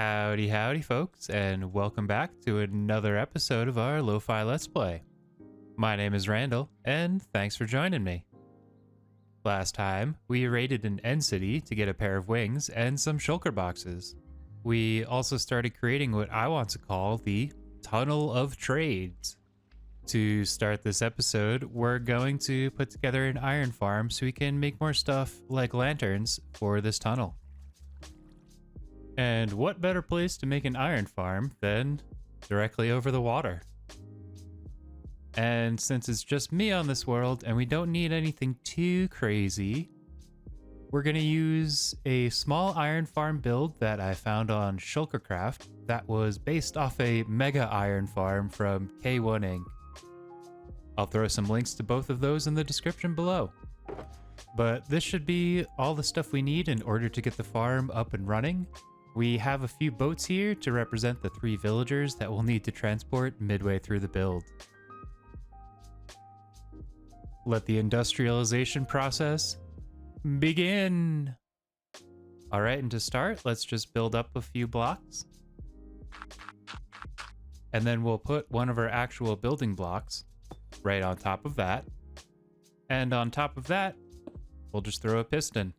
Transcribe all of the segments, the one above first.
Howdy, howdy, folks, and welcome back to another episode of our Lo-Fi Let's Play. My name is Randyl, and thanks for joining me. Last time, we raided an end city to get a pair of wings and some shulker boxes. We also started creating what I want to call the Tunnel of Trades. To start this episode, we're going to put together an iron farm so we can make more stuff like lanterns for this tunnel. And what better place to make an iron farm than directly over the water? And since it's just me on this world and we don't need anything too crazy, we're going to use a small iron farm build that I found on Shulkercraft that was based off a mega iron farm from K1 Inc. I'll throw some links to both of those in the description below. But this should be all the stuff we need in order to get the farm up and running. We have a few boats here to represent the 3 villagers that we'll need to transport midway through the build. Let the industrialization process begin! Alright, and to start, let's just build up a few blocks. And then we'll put one of our actual building blocks right on top of that. And on top of that, we'll just throw a piston.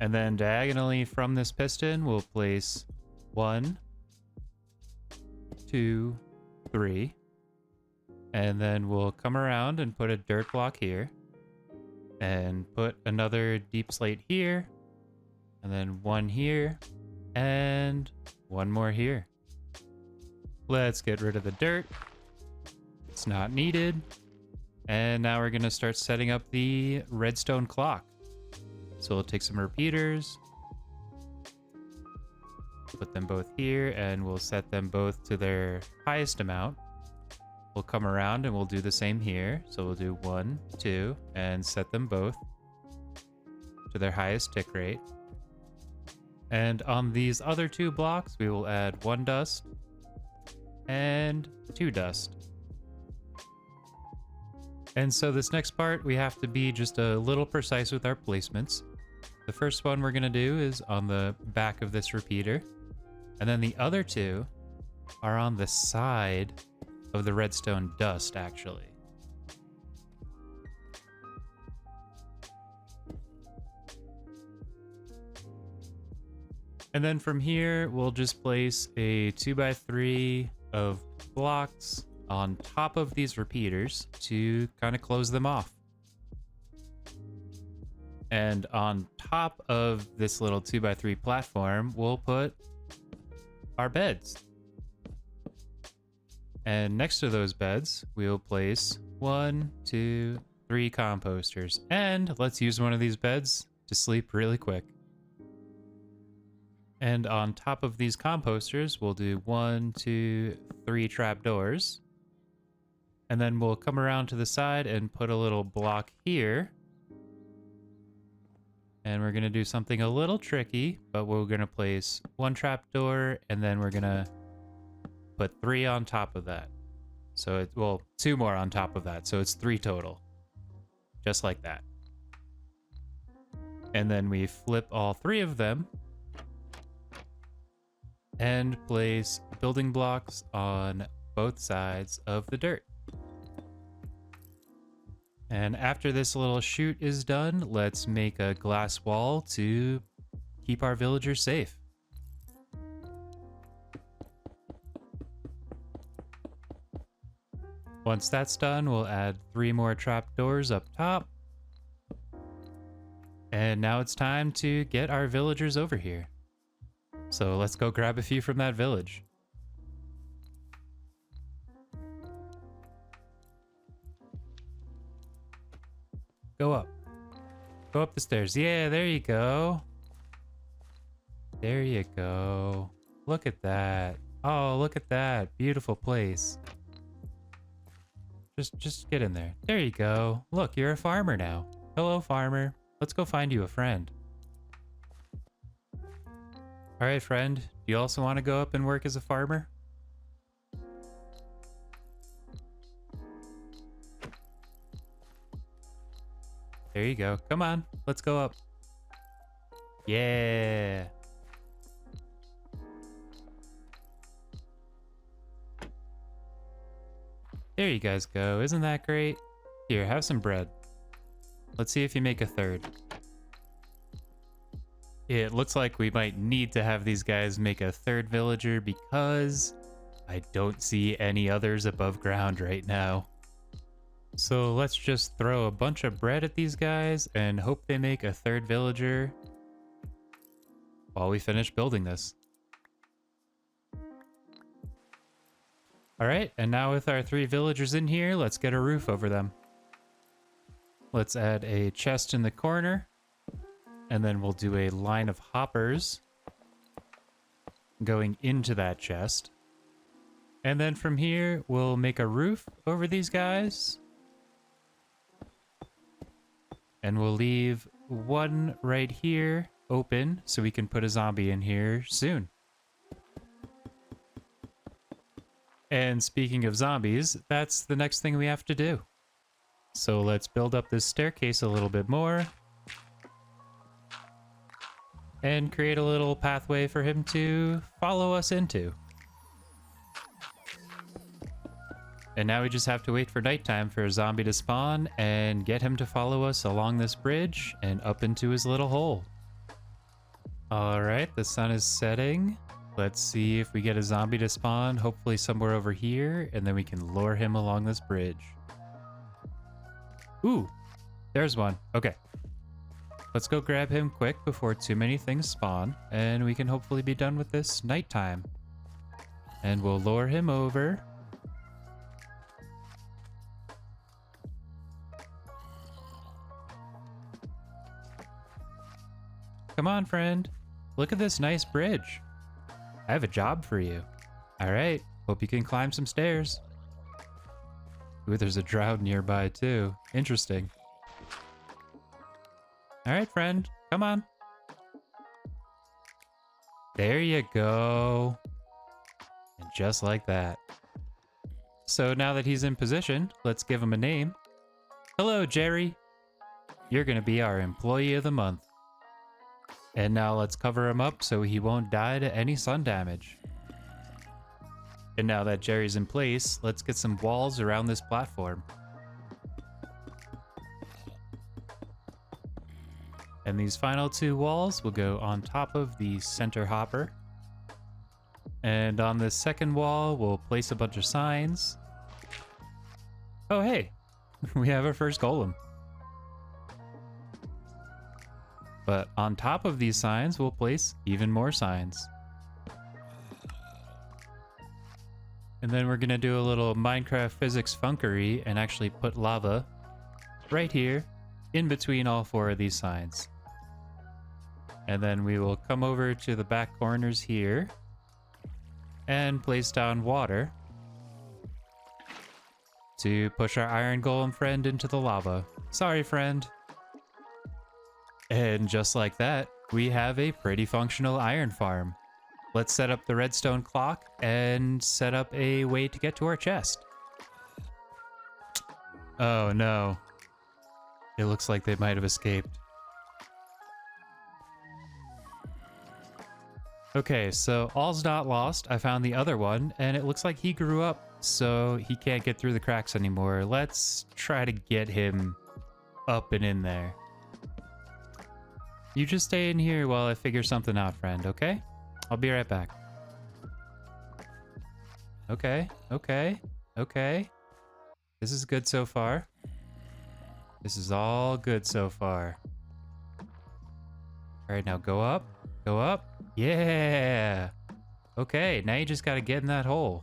And then diagonally from this piston, we'll place 1, 2, 3. And then we'll come around and put a dirt block here. And put another deep slate here. And then 1 here. And 1 more here. Let's get rid of the dirt. It's not needed. And now we're going to start setting up the redstone clock. So we'll take some repeaters, put them both here, and we'll set them both to their highest amount. We'll come around and we'll do the same here. So we'll do 1, 2, and set them both to their highest tick rate. And on these other 2 blocks, we will add 1 dust and 2 dust. And so this next part, we have to be just a little precise with our placements. The first one we're going to do is on the back of this repeater. And then the other 2 are on the side of the redstone dust, actually. And then from here, we'll just place a 2x3 of blocks on top of these repeaters to kind of close them off. And on top of this little 2x3 platform, we'll put our beds. And next to those beds, we'll place 1, 2, 3 composters. And let's use one of these beds to sleep really quick. And on top of these composters, we'll do 1, 2, 3 trapdoors. And then we'll come around to the side and put a little block here. And we're going to do something a little tricky, but we're going to place 1 trapdoor, and then we're going to put 3 on top of that. So it, well, 2 more on top of that. So it's 3 total. Just like that. And then we flip all 3 of them and place building blocks on both sides of the dirt. And after this little chute is done, let's make a glass wall to keep our villagers safe. Once that's done, we'll add 3 more trapdoors up top. And now it's time to get our villagers over here. So let's go grab a few from that village. Go up. Go up the stairs. Yeah, there you go. There you go. Look at that. Oh, look at that. Beautiful place. Just get in there. There you go. Look, you're a farmer now. Hello, farmer. Let's go find you a friend. All right, friend. Do you also want to go up and work as a farmer? There you go. Come on. Let's go up. Yeah. There you guys go. Isn't that great? Here, have some bread. Let's see if you make a third. It looks like we might need to have these guys make a third villager because I don't see any others above ground right now. So let's just throw a bunch of bread at these guys and hope they make a third villager while we finish building this. Alright, and now with our 3 villagers in here, let's get a roof over them. Let's add a chest in the corner, and then we'll do a line of hoppers going into that chest. And then from here, we'll make a roof over these guys. And we'll leave one right here open so we can put a zombie in here soon. And speaking of zombies, that's the next thing we have to do. So let's build up this staircase a little bit more. And create a little pathway for him to follow us into. And now we just have to wait for nighttime for a zombie to spawn and get him to follow us along this bridge and up into his little hole. Alright, the sun is setting. Let's see if we get a zombie to spawn, hopefully somewhere over here, and then we can lure him along this bridge. Ooh, there's one. Okay. Let's go grab him quick before too many things spawn, and we can hopefully be done with this nighttime. And we'll lure him over. Come on, friend. Look at this nice bridge. I have a job for you. All right, hope you can climb some stairs. Ooh, there's a drought nearby too. Interesting. All right, friend, come on. There you go. And just like that. So now that he's in position, let's give him a name. Hello, Jerry. You're gonna be our employee of the month. And now let's cover him up so he won't die to any sun damage. And now that Jerry's in place, let's get some walls around this platform. And these final 2 walls will go on top of the center hopper. And on this second wall, we'll place a bunch of signs. Oh, hey, we have our first golem. But on top of these signs, we'll place even more signs. And then we're gonna do a little Minecraft physics funkery and actually put lava right here in between all 4 of these signs. And then we will come over to the back corners here and place down water to push our iron golem friend into the lava. Sorry, friend. And just like that, we have a pretty functional iron farm. Let's set up the redstone clock and set up a way to get to our chest. Oh no. It looks like they might have escaped. Okay, so all's not lost. I found the other one, and it looks like he grew up, so he can't get through the cracks anymore. Let's try to get him up and in there. You just stay in here while I figure something out, friend, okay? I'll be right back. Okay, okay, okay. This is good so far. This is all good so far. All right, now go up, go up. Yeah. Okay, now you just gotta get in that hole.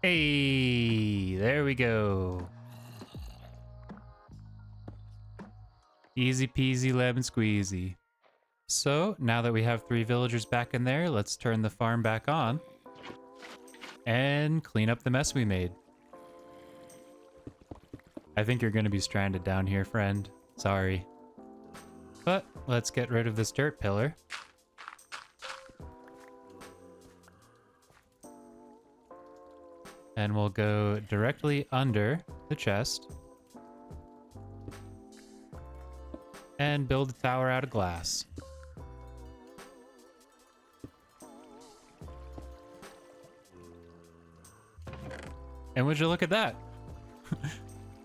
Hey, there we go. Easy peasy lemon squeezy. So now that we have 3 villagers back in there, let's turn the farm back on and clean up the mess we made. I think you're gonna be stranded down here, friend. Sorry. But let's get rid of this dirt pillar. And we'll go directly under the chest. And build a tower out of glass. And would you look at that?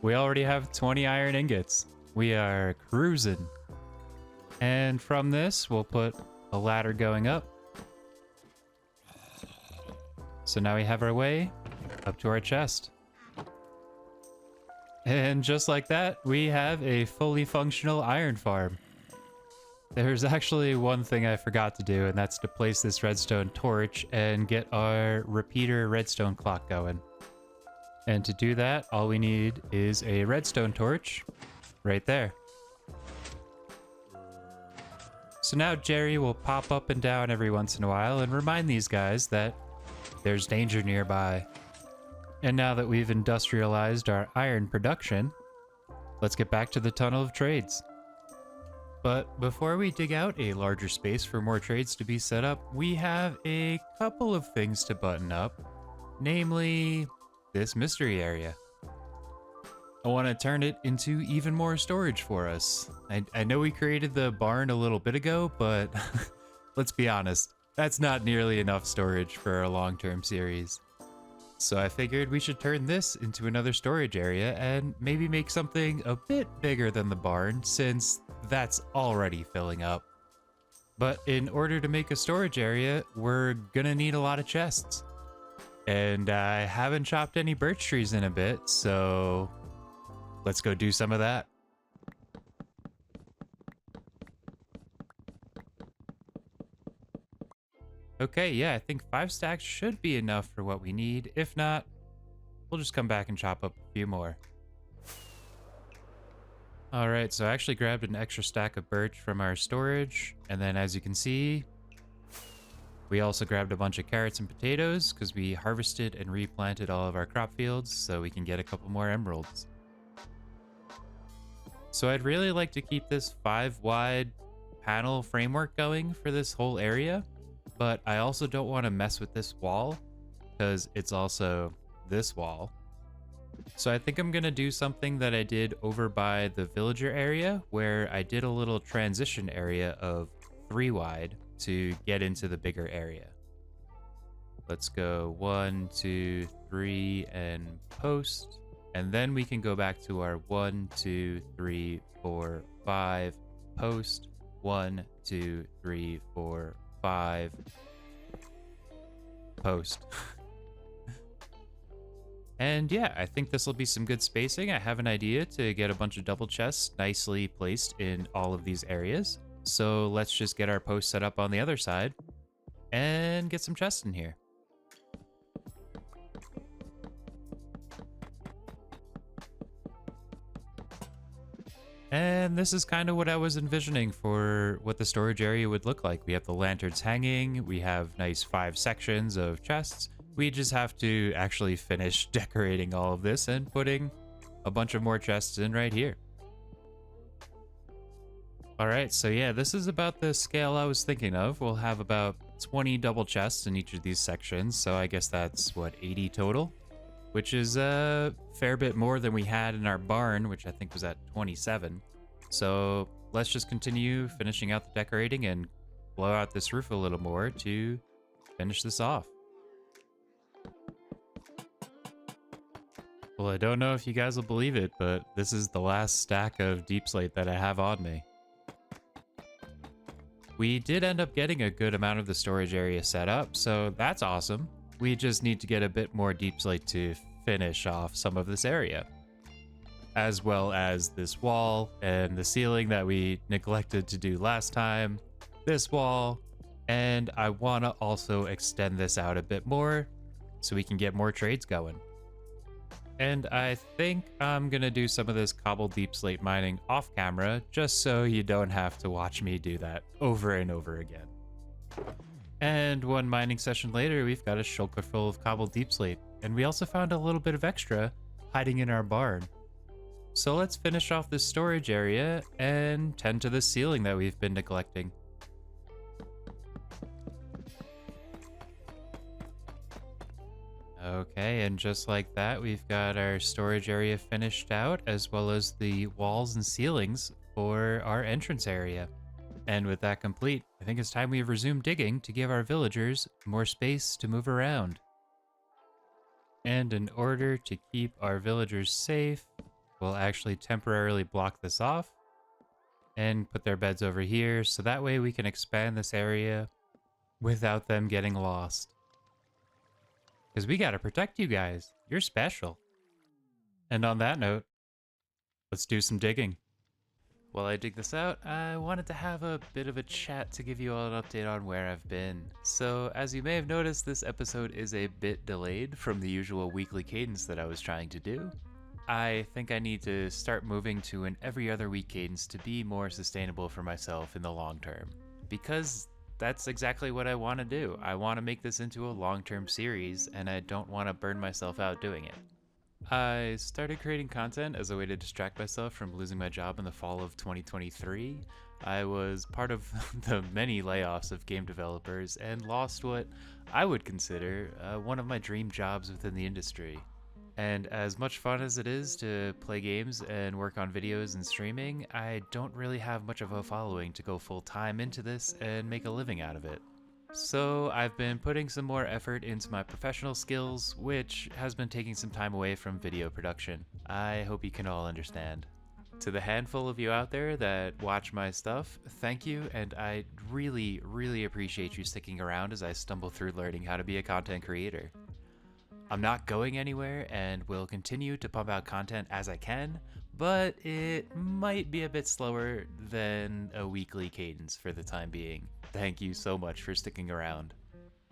We already have 20 iron ingots. We are cruising. And from this, we'll put a ladder going up. So now we have our way up to our chest. And just like that, we have a fully functional iron farm. There's actually one thing I forgot to do, and that's to place this redstone torch and get our repeater redstone clock going. And to do that, all we need is a redstone torch right there. So now Jerry will pop up and down every once in a while and remind these guys that there's danger nearby. And now that we've industrialized our iron production, let's get back to the tunnel of trades. But before we dig out a larger space for more trades to be set up, we have a couple of things to button up, namely this mystery area. I want to turn it into even more storage for us. I know we created the barn a little bit ago, but let's be honest, that's not nearly enough storage for a long-term series. So I figured we should turn this into another storage area and maybe make something a bit bigger than the barn, since that's already filling up. But in order to make a storage area, we're gonna need a lot of chests. And I haven't chopped any birch trees in a bit, so let's go do some of that. Okay, yeah, I think 5 stacks should be enough for what we need. If not, we'll just come back and chop up a few more. All right, so I actually grabbed an extra stack of birch from our storage. And then as you can see, we also grabbed a bunch of carrots and potatoes because we harvested and replanted all of our crop fields so we can get a couple more emeralds. So I'd really like to keep this 5 wide panel framework going for this whole area. But I also don't want to mess with this wall because it's also this wall. So I think I'm going to do something that I did over by the villager area, where I did a little transition area of 3 wide to get into the bigger area. Let's go 1, 2, 3 and post. And then we can go back to our 1, 2, 3, 4, 5 post. 1, 2, 3, 4, 5 post. And yeah, I think this will be some good spacing. I have an idea to get a bunch of double chests nicely placed in all of these areas. So let's just get our post set up on the other side and get some chests in here. And this is kind of what I was envisioning for what the storage area would look like. We have the lanterns hanging, we have nice 5 sections of chests. We just have to actually finish decorating all of this and putting a bunch of more chests in right here. All right, so yeah, this is about the scale I was thinking of. We'll have about 20 double chests in each of these sections. So I guess that's what, 80 total? Which is a fair bit more than we had in our barn, which I think was at 27. So let's just continue finishing out the decorating and blow out this roof a little more to finish this off. Well, I don't know if you guys will believe it, but this is the last stack of deep slate that I have on me. We did end up getting a good amount of the storage area set up, so that's awesome. We just need to get a bit more deep slate to finish off some of this area, as well as this wall and the ceiling that we neglected to do last time, this wall, and I want to also extend this out a bit more so we can get more trades going. And I think I'm gonna do some of this cobbled deep slate mining off camera just so you don't have to watch me do that over and over again. And one mining session later, we've got a shulker full of cobbled deep slate, and we also found a little bit of extra hiding in our barn. So let's finish off this storage area and tend to the ceiling that we've been neglecting. Okay, and just like that, we've got our storage area finished out, as well as the walls and ceilings for our entrance area. And with that complete, I think it's time we resume digging to give our villagers more space to move around. And in order to keep our villagers safe, we'll actually temporarily block this off and put their beds over here, so that way we can expand this area without them getting lost. Because we gotta protect you guys. You're special. And on that note, let's do some digging. While I dig this out, I wanted to have a bit of a chat to give you all an update on where I've been. So, as you may have noticed, this episode is a bit delayed from the usual weekly cadence that I was trying to do. I think I need to start moving to an every other week cadence to be more sustainable for myself in the long term. Because that's exactly what I want to do. I want to make this into a long-term series, and I don't want to burn myself out doing it. I started creating content as a way to distract myself from losing my job in the fall of 2023. I was part of the many layoffs of game developers and lost what I would consider one of my dream jobs within the industry. And as much fun as it is to play games and work on videos and streaming, I don't really have much of a following to go full time into this and make a living out of it. So I've been putting some more effort into my professional skills, which has been taking some time away from video production. I hope you can all understand. To the handful of you out there that watch my stuff, thank you, and I really, really appreciate you sticking around as I stumble through learning how to be a content creator. I'm not going anywhere and will continue to pump out content as I can, but it might be a bit slower than a weekly cadence for the time being. Thank you so much for sticking around.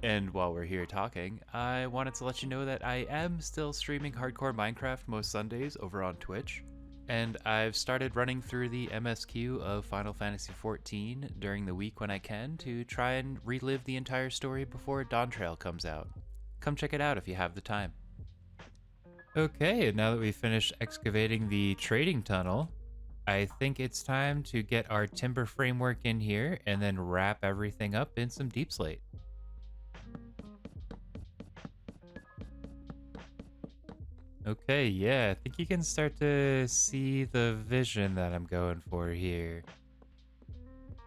And while we're here talking, I wanted to let you know that I am still streaming hardcore Minecraft most Sundays over on Twitch, and I've started running through the MSQ of Final Fantasy XIV during the week when I can to try and relive the entire story before Dawn Trail comes out. Come check it out if you have the time. Okay, and now that we've finished excavating the trading tunnel, I think it's time to get our timber framework in here and then wrap everything up in some deep slate. Okay, yeah, I think you can start to see the vision that I'm going for here.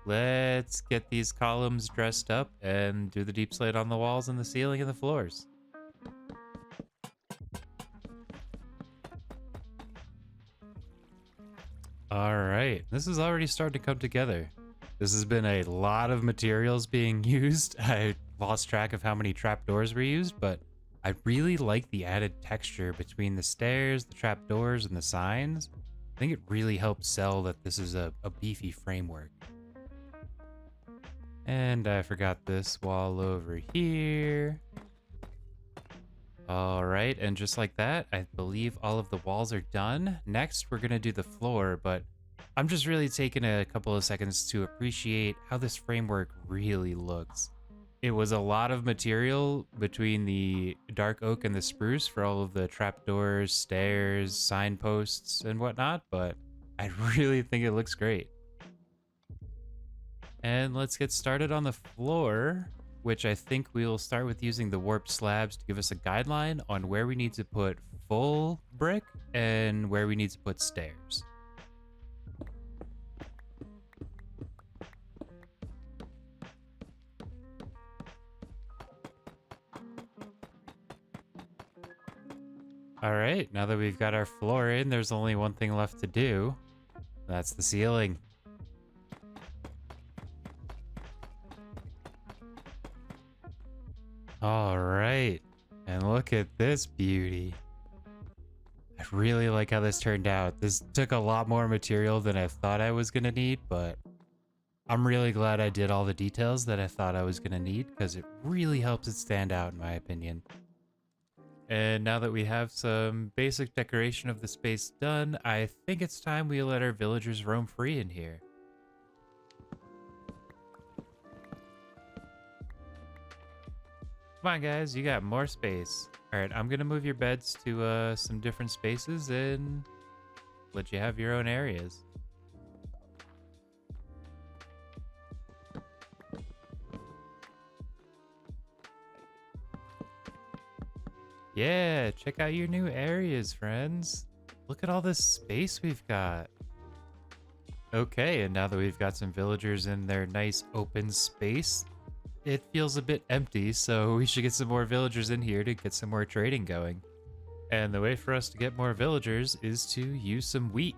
Let's get these columns dressed up and do the deep slate on the walls and the ceiling and the floors. All right, this is already starting to come together. This has been a lot of materials being used. I lost track of how many trapdoors were used, but I really like the added texture between the stairs, the trapdoors, and the signs. I think it really helps sell that this is a beefy framework. And I forgot this wall over here. All right, and just like that, I believe all of the walls are done. Next, we're gonna do the floor, but I'm just really taking a couple of seconds to appreciate how this framework really looks. It was a lot of material between the dark oak and the spruce for all of the trapdoors, stairs, signposts, and whatnot, but I really think it looks great. And let's get started on the floor, which I think we'll start with using the warped slabs to give us a guideline on where we need to put full brick and where we need to put stairs. All right, now that we've got our floor in, there's only one thing left to do. That's the ceiling. All right, and look at this beauty. I really like how this turned out. This took a lot more material than I thought I was gonna need, but I'm really glad I did all the details that I thought I was gonna need because it really helps it stand out in my opinion. And now that we have some basic decoration of the space done, I think it's time we let our villagers roam free in here. Come on, guys, you got more space. All right, I'm gonna move your beds to some different spaces and let you have your own areas. Yeah, check out your new areas, friends. Look at all this space we've got. Okay, and now that we've got some villagers in their nice open space, it feels a bit empty, so we should get some more villagers in here to get some more trading going. And the way for us to get more villagers is to use some wheat.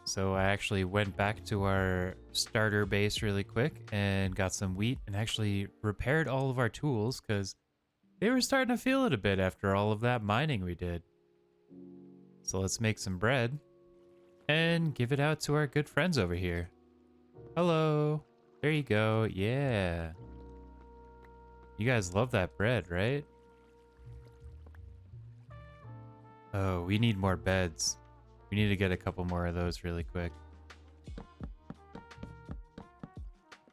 So I actually went back to our starter base really quick and got some wheat and actually repaired all of our tools because they were starting to feel it a bit after all of that mining we did. So let's make some bread and give it out to our good friends over here. Hello. There you go. Yeah. You guys love that bread, right? Oh, we need more beds. We need to get a couple more of those really quick.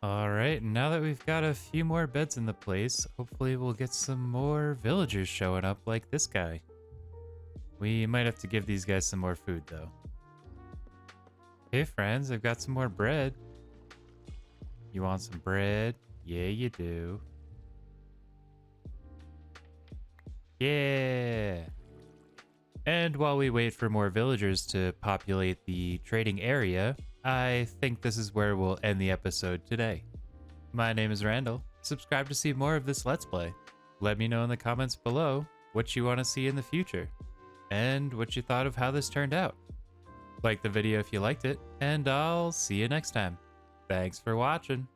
Alright, now that we've got a few more beds in the place, hopefully we'll get some more villagers showing up like this guy. We might have to give these guys some more food though. Hey friends, I've got some more bread. You want some bread? Yeah, you do. Yeah! And while we wait for more villagers to populate the trading area, I think this is where we'll end the episode today. My name is Randyl. Subscribe to see more of this Let's Play. Let me know in the comments below what you want to see in the future, and what you thought of how this turned out. Like the video if you liked it, and I'll see you next time. Thanks for watching.